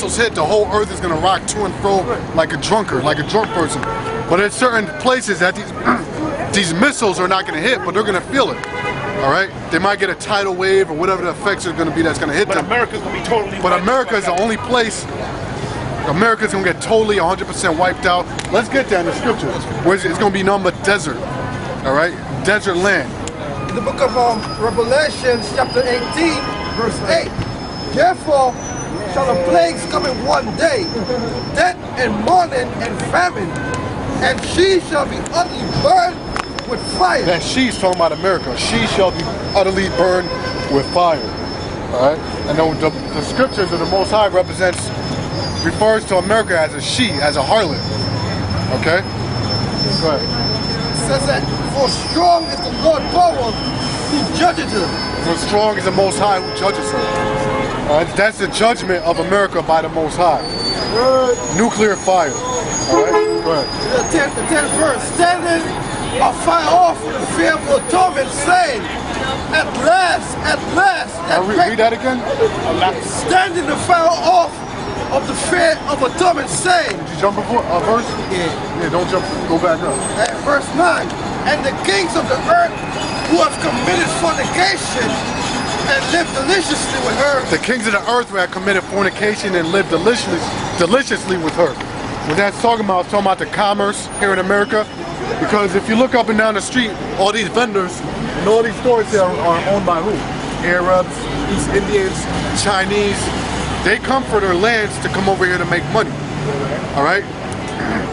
missiles hit, the whole earth is gonna rock to and fro like a drunkard, like a drunk person. But in certain places that these missiles are not gonna hit, but they're gonna feel it. All right, they might get a tidal wave or whatever the effects are going to be that's going to hit them. But America's going to be totally. But America is the only place. America's going to get totally 100% wiped out. Let's get there in the scriptures, where it's going to be nothing but desert. All right, desert land. In the book of Revelation, chapter 18, verse 8. Therefore shall the plagues come in one day, death and mourning and famine, and she shall be utterly burned with fire. That she's talking about America. She shall be utterly burned with fire. Alright? And the scriptures of the Most High refers to America as a she, as a harlot. Okay? Go ahead. It says that, for strong is the Lord power who judges her. For strong is the Most High who judges her. Alright? That's the judgment of America by the Most High. Nuclear fire. Alright? Go ahead. The 10th verse. Standing afar off with the fearful torment, saying, at last, read that again? Standing afar off of the fear of a torment, saying. Did you jump before a verse? Yeah. Yeah, don't jump, go back up. At verse 9, and the kings of the earth who have committed fornication and lived deliciously with her. The kings of the earth who have committed fornication and lived deliciously with her. What that's talking about, it's talking about the commerce here in America. Because if you look up and down the street, all these vendors and all these stores here are owned by who? Arabs, East Indians, Chinese. They come for their lands to come over here to make money. All right?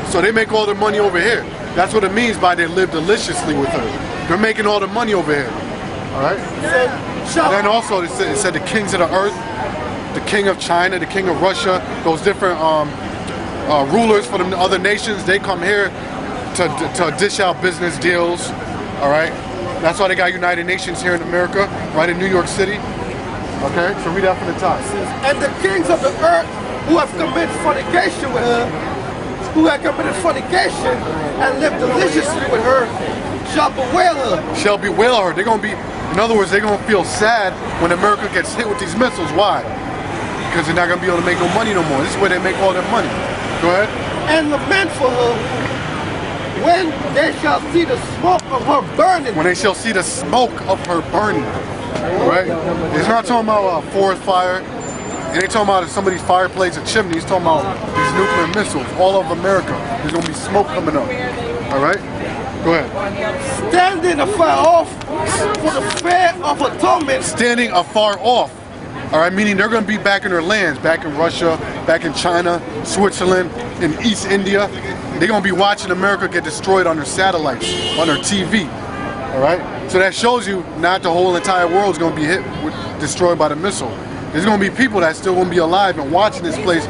So they make all their money over here. That's what it means by they live deliciously with her. They're making all the money over here. All right? And then also it said the kings of the earth, the king of China, the king of Russia, those different rulers for the other nations, they come here to dish out business deals. All right? That's why they got United Nations here in America, right in New York City. Okay? So read that from the top. And the kings of the earth who have committed fornication with her, and lived deliciously with her, shall bewail her. Shall bewail her. They're gonna be, in other words, they're gonna feel sad when America gets hit with these missiles. Why? Because they're not gonna be able to make no money no more. This is where they make all their money. Go ahead. And lament for her when they shall see the smoke of her burning. When they shall see the smoke of her burning. Right? It's not talking about a forest fire. It ain't talking about somebody's fireplace or chimney. It's talking about these nuclear missiles all over America. There's going to be smoke coming up. Alright? Go ahead. Standing afar off for the fear of a torment. Standing afar off. Alright? Meaning they're going to be back in their lands. Back in Russia, back in China, Switzerland, in East India. They're going to be watching America get destroyed on their satellites, on their TV. Alright? So that shows you not the whole entire world is going to be destroyed by the missile. There's going to be people that still going to be alive and watching this place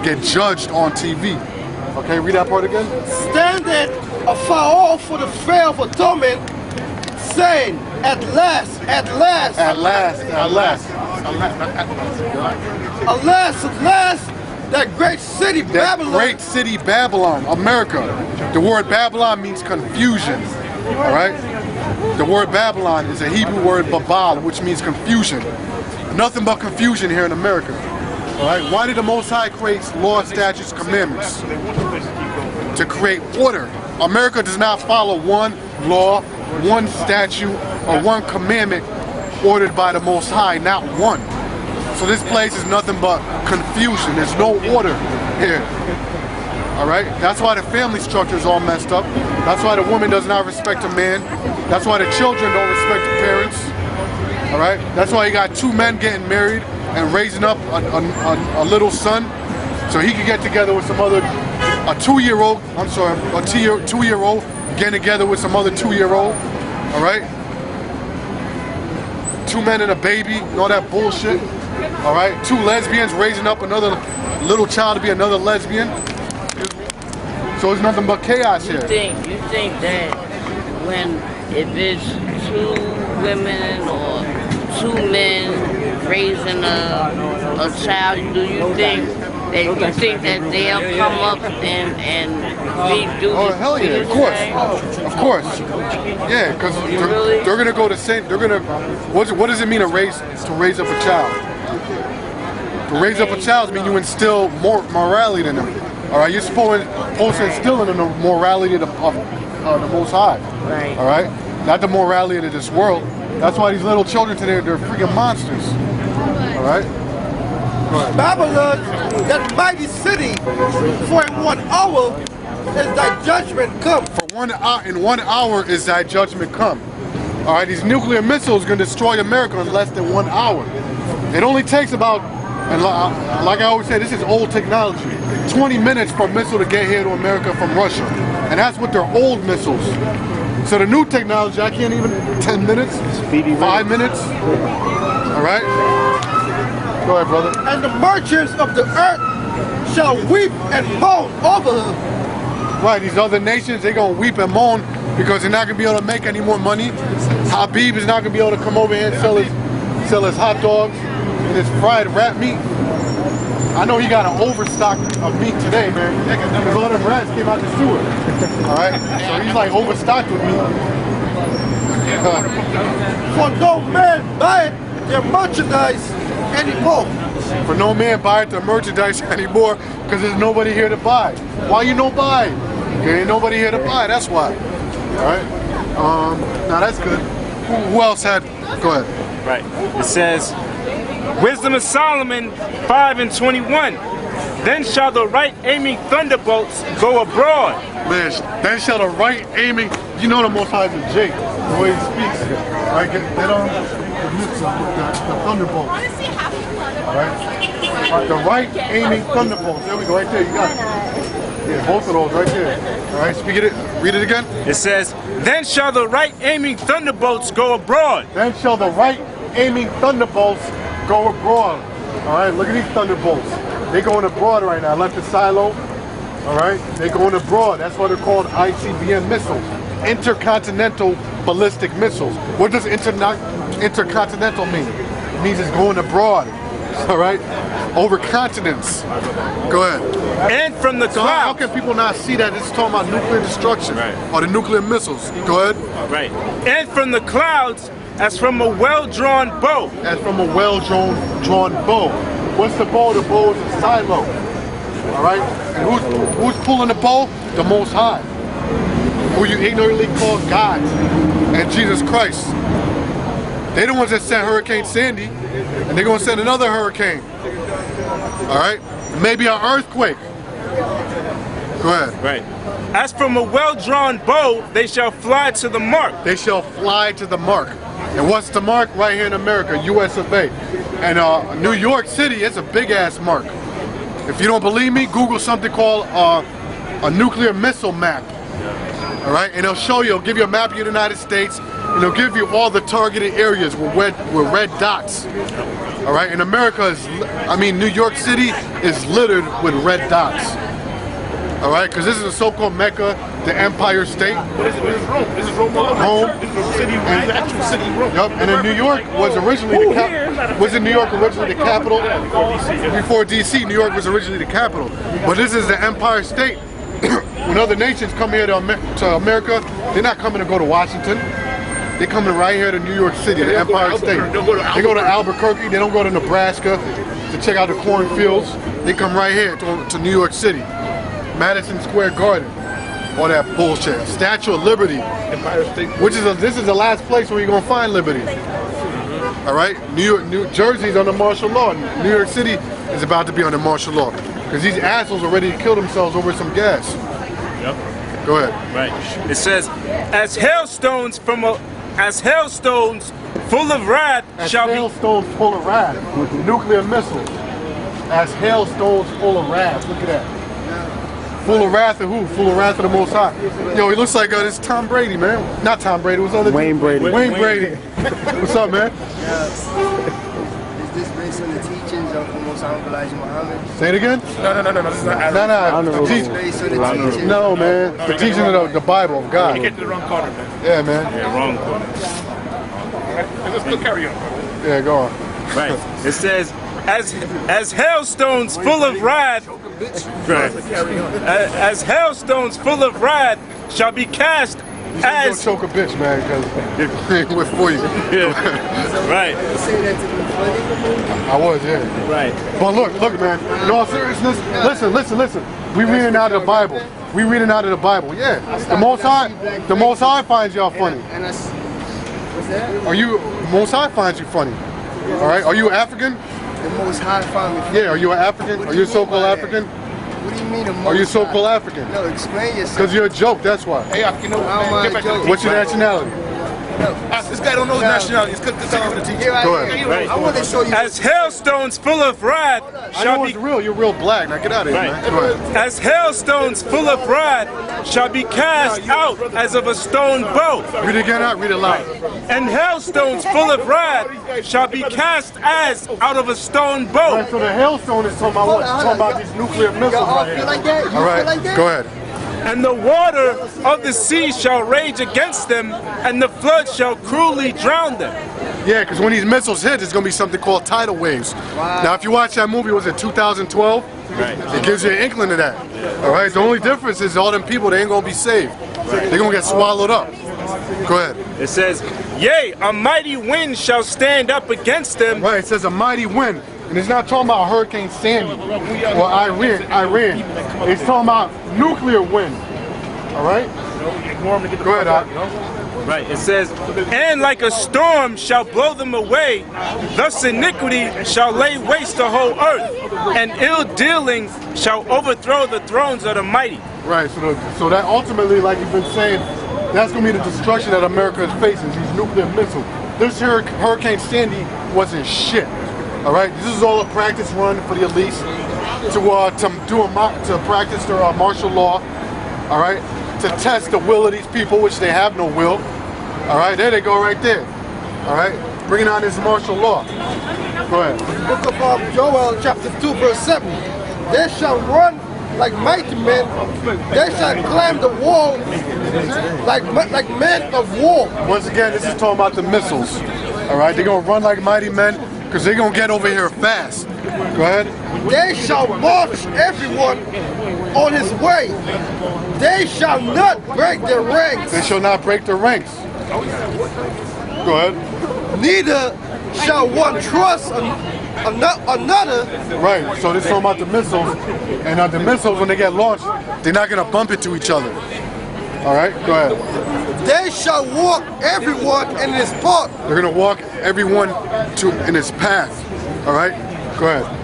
get judged on TV. Okay, read that part again. Standing afar off for the fear of a torment, saying, at last, that great city Babylon. That great city Babylon, America. The word Babylon means confusion. Alright? The word Babylon is a Hebrew word babal, which means confusion. Nothing but confusion here in America. Alright? Why did the Most High create law, statutes, commandments? To create order. America does not follow one law, one statute, or one commandment ordered by the Most High. Not one. So this place is nothing but confusion. There's no order here. Alright? That's why the family structure is all messed up. That's why the woman does not respect a man. That's why the children don't respect the parents. Alright? That's why you got two men getting married and raising up a little son so he can get together with some other, a 2-year-old, I'm sorry, a 2-year-old getting together with some other 2-year-old. Alright? 2 men and a baby and all that bullshit. Alright? 2 lesbians raising up another little child to be another lesbian. So it's nothing but chaos here. You think that if it's 2 women or 2 men raising a child, do you think that they'll come up and redo Oh hell yeah, of course. Yeah, because they're gonna go to Saint. They're gonna. What does it mean to raise up a child? To raise up a child means you instill more morality in them. All right, you're supposed to instill in them the morality of the Most High. Right. All right, not the morality of this world. That's why these little children today, they're freaking monsters. All right. Babylon, that mighty city, for in 1 hour is thy judgment come. For 1 hour, in 1 hour is thy judgment come. All right, these nuclear missiles are going to destroy America in less than 1 hour. It only takes about, and like I always say, this is old technology, 20 minutes for a missile to get here to America from Russia. And that's with their old missiles. So the new technology, I can't even, 10 minutes, 5 minutes. All right? Go ahead, brother. And the merchants of the earth shall weep and moan over her. Right, these other nations, they're going to weep and moan because they're not going to be able to make any more money. Habib is not going to be able to come over here and sell his hot dogs and his fried rat meat. I know he got an overstock of meat today, man. Because all them rats came out the sewer. All right, so he's like overstocked with meat. For no man buyeth their merchandise anymore. For no man buyeth their merchandise anymore because there's nobody here to buy. Why you no buy? There ain't nobody here to buy, that's why. All right, now that's good. Who else had, go ahead. Right. It says, Wisdom of Solomon 5:21. Then shall the right aiming thunderbolts go abroad. Man, then shall the right aiming, you know the Most High is a Jake, the way he speaks. Right, get on the thunderbolts. Right? The right aiming thunderbolts. There we go, right there, you got it. Yeah, both of those right there. All right, speak it, read it again. It says, Then shall the right aiming thunderbolts go abroad. Then shall the right aiming thunderbolts go abroad. All right, look at these thunderbolts. They're going abroad right now. I left the silo. All right, they're going abroad. That's why they're called ICBM missiles, intercontinental ballistic missiles. What does intercontinental mean? It means it's going abroad. All right, over continents. Go ahead. And from the So how clouds. can people not see that this is talking about nuclear destruction Right. or the nuclear missiles? Go ahead. Right. And from the clouds as from a well-drawn bow. As from a well-drawn bow. What's the bow? The bow is a silo. All right? And who's pulling the bow? The Most High. Who you ignorantly call God and Jesus Christ. They're the ones that sent Hurricane Sandy, and they're going to send another hurricane. All right? Maybe an earthquake. Go ahead. Right. As from a well-drawn bow, they shall fly to the mark. They shall fly to the mark. And what's the mark? Right here in America, US of A. And New York City, it's a big-ass mark. If you don't believe me, Google something called a nuclear missile map. All right? And it'll show you, it'll give you a map of the United States, and it'll give you all the targeted areas with red dots. All right? And America New York City is littered with red dots. All right, because this is the so-called Mecca, the Empire State. This is Rome. This is Rome. Rome. This is the city. This is the actual city of Rome. Yep, and then New York was originally the capital. Wasn't New York originally the capital? Before DC, New York was originally the capital. But this is the Empire State. When other nations come here to America, they're not coming to go to Washington. They're coming right here to New York City, the Empire State. They go to Albuquerque. They don't go to Nebraska to check out the cornfields. They come right here to New York City. Madison Square Garden, all that bullshit. Statue of Liberty, Empire State. this is the last place where you're gonna find liberty. All right, New Jersey's under martial law. New York City is about to be under martial law because these assholes are ready to kill themselves over some gas. Yep. Go ahead. Right. It says, as hailstones full of wrath As shall be. hailstones full of wrath with nuclear missiles. As hailstones full of wrath. Look at that. Full of wrath of who? Full of wrath of the Most High. Yo, he looks like this Tom Brady, man. Not Tom Brady. What's the other? Wayne Brady. Wayne Brady. What's up, man? Is this based on the teachings of the Most High Elijah Muhammad? Say it again? No. This is not No, Adam. no. know. The teach- Based on the teachings. no, man. The teaching of the Bible of You God. get to the wrong corner, man. Yeah, man. Yeah, wrong corner. Let's go carry on. Yeah, go on. Right. It says, as hailstones full of wrath. Right. As hailstones full of wrath shall be cast Don't as. choke a bitch, man, because we're for you. Yeah. Right. Say that to the I was, yeah. Right. But look, man. In all seriousness, listen. We reading out of the Bible. We reading out of the Bible. Yeah. The Most High finds y'all funny. And that's, what's that? Are you? Most High finds you funny. All right. Are you African? The Most High found me. Yeah. Are you an African? What Are do you you mean so-called by that? African? What do you mean the Most Are you High? so-called African? No, explain yourself. Because you're a joke. That's why. Hey, you know, How am I get back to the joking? What's your nationality? This guy don't know his nationality. It's because the teacher. Here I Go am. ahead. Right. I want to show you. As hailstones full of wrath I shall know be it's real. You're real black. Now get out of here, Right. man. Go ahead. as hailstones full of wrath shall be cast out as of a stone bow, Read it again out. Read it loud. and hailstones full of wrath shall be cast as out of a stone All bow. right, so the hailstone is talking about what? Talking about these nuclear missiles Y'all right feel like here. that? You All feel like right, that? go ahead. And the water of the sea shall rage against them, and the flood shall cruelly drown them. Yeah, because when these missiles hit, it's going to be something called tidal waves. Now, if you watch that movie, was it 2012? Right. It gives you an inkling of that. All right, the only difference is all them people, they ain't going to be saved. They're going to get swallowed up. Go ahead. It says, Yea, a mighty wind shall stand up against them, Right, it says a mighty wind. And it's not talking about Hurricane Sandy or Iran. It's talking about nuclear wind. All right? Go ahead, Doc. Right, it says, and like a storm shall blow them away, thus iniquity shall lay waste the whole earth, and ill dealing shall overthrow the thrones of the mighty. Right, so that ultimately, like you've been saying, that's going to be the destruction that America is facing, these nuclear missiles. This Hurricane Sandy wasn't shit. All right, this is all a practice run for the elites to practice their martial law. All right, to test the will of these people, which they have no will. All right, there they go, right there. All right, bringing on this martial law. Go ahead. Book of Joel, chapter 2, verse 7. They shall run like mighty men. They shall climb the wall like men of war. Once again, this is talking about the missiles. All right, they're gonna run like mighty men because they're gonna get over here fast. Go ahead. They shall march everyone on his way. They shall not break their ranks. They shall not break their ranks. Go ahead. Neither shall one trust another. Right, so this is talking about the missiles, and the missiles, when they get launched, they're not gonna bump into each other. All right, go ahead. They shall walk everyone in his path. They're gonna walk everyone in his path. All right, go ahead.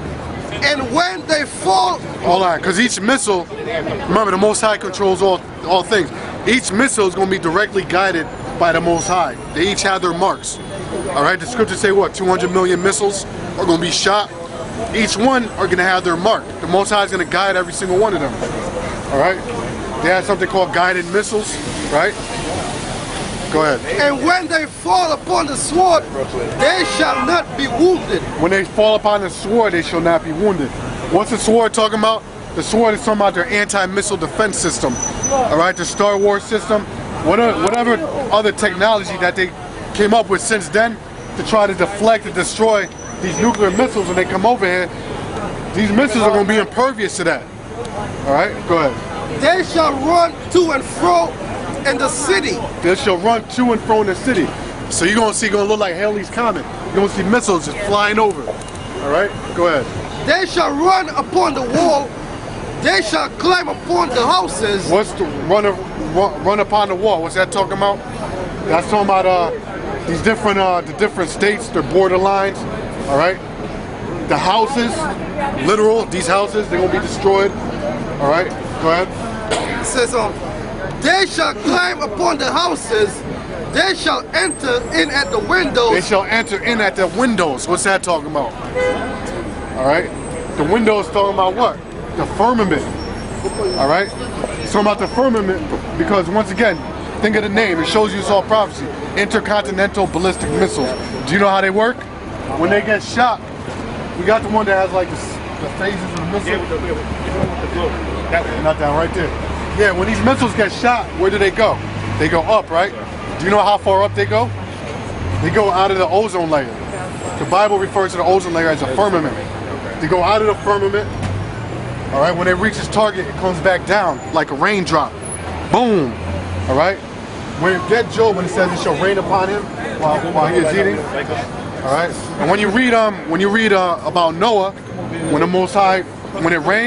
And when they fall, Hold on, because each missile, remember the Most High controls all things. Each missile is gonna be directly guided by the Most High. They each have their marks. All right, the scriptures say what? 200 million missiles are gonna be shot. Each one are gonna have their mark. The Most High is gonna guide every single one of them. All right. They have something called guided missiles, right? Go ahead. and when they fall upon the sword, they shall not be wounded. When they fall upon the sword, they shall not be wounded. What's the sword talking about? The sword is talking about their anti-missile defense system. All right, the Star Wars system, whatever other technology that they came up with since then to try to deflect and destroy these nuclear missiles when they come over here. These missiles are going to be impervious to that. All right, go ahead. They shall run to and fro in the city. They shall run to and fro in the city. So you're going to see, going to look like Halley's Comet. You're going to see missiles just flying over. All right, go ahead. They shall run upon the wall. They shall climb upon the houses. What's the run upon the wall? What's that talking about? That's talking about these different the different states, their borderlines. All right, the houses, literal. These houses, they're gonna be destroyed. All right, go ahead. It says, they shall climb upon the houses. They shall enter in at the windows. They shall enter in at the windows. What's that talking about? All right, the windows talking about what? The firmament. All right, it's talking about the firmament because once again, think of the name. It shows you it's all prophecy. Intercontinental ballistic missiles. Do you know how they work? When they get shot, we got the one that has like the phases of the missile. Not down right there. Yeah, when these missiles get shot, where do they go? They go up, right? Do you know how far up they go? They go out of the ozone layer. The Bible refers to the ozone layer as a firmament. They go out of the firmament. All right, when it reaches target, it comes back down like a raindrop. Boom. All right. When get Job, when it says it shall rain upon him while he is eating, All right. And when you read about Noah, when the Most High, when it rained.